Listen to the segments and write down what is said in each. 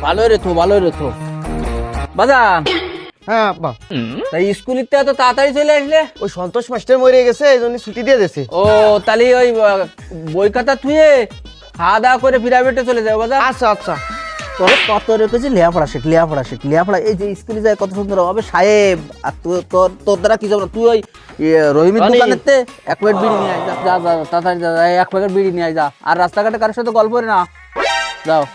ভালো রে তো বাজান। হ্যাঁ আব্বা, তাই স্কুলিতে এত তাড়াতাড়ি চলে আসলে? ওই সন্তোষ মাস্টার মরে গেছে, এই জন্য ছুটি দিয়ে দিয়েছে। ও তাহলে ওই বই খাতা থুয়ে খাওয়া দাওয়া করে প্রাইভেটে চলে যাও বাজান। আচ্ছা আচ্ছা। তোর কত রেখেছি লেখাপড়া লেখাপড়া এই যে স্কুলে যায় কত সুন্দর হবে সাহেব। আর তোর দ্বারা কি যাবো না, তুই ওই রহিমের দোকানেতে এক প্যাকেট বিড়ি নিয়ে আয়, যা যা যা, তাড়াতাড়ি যা, এক প্যাকেট বিড়ি নিয়ে আয় যা। আর রাস্তাঘাটে কারোর সাথে গল্প করে না, যাও।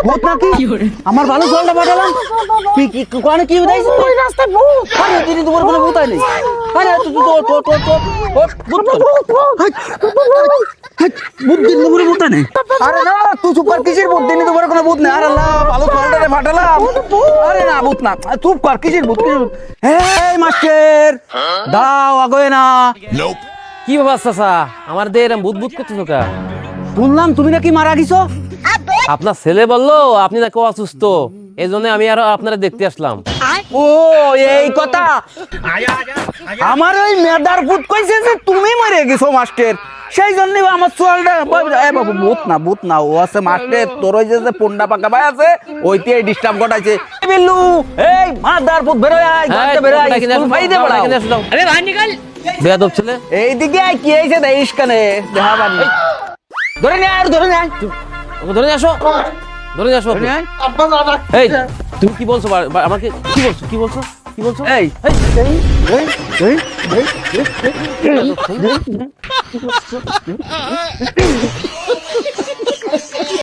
ভূত নাকি? আমার ভালো জলটা পাঠালাম, কোনে কি উদাইছে? ওই রাস্তায় ভূত। আরে দিদি তোমার কোনো ভূত আইনি। আরে ভূত দিন দুপুরে ভূত আইনি। আরে না তুই চুপ কর, কিসের ভূত দিন দুপুরে কোনো ভূত নেই। আরে আল্লাহ ভালো জলটা পাঠালাম। আরে না ভূত না, চুপ কর, কিসের ভূত? এই মাস্টার দাও আগে না। কি বাবা চাচা, আমার দিয়ে এরম বুদবুদ করতেছো কা? শুনলাম তুমি নাকি মারা গেছো। আপনার ছেলে বললো আপনি নাকি অসুস্থ, এই জন্য আমি আর আপনারা দেখতে আসলাম। ও এই কথা, আমার ওই মেদার ভূত কইছে যে তুমি মরে গেছো মাস্টার, সেই জন্য আমার চোয়ালটা। এ বাবু ভূত না ও আছে মাস্টার, তোর ওই যে পোন্ডা পাকা ভাই আছে ওইতে ডিস্টার্ব ঘটাইছে। বিল্লু এই মাদার ভূত বেরোয় আয়, ঘরতে বেরোয় আয়, স্কুল ফাইদে পড়াও। আরে ভাই নিকাল, বেয়াদব ছেলে। এইদিকে আয়, কি হইছে দেখিস কানে দেখা পানি। ধরে নিয়ে আয়, ধরে নিয়ে আয়, ওকে ধরে নিয়ে আসো, ধরে নিয়ে আসো। ধরে নিয়ে আয়। এই তুমি কি বলছো আমাকে? কি বলছো? এই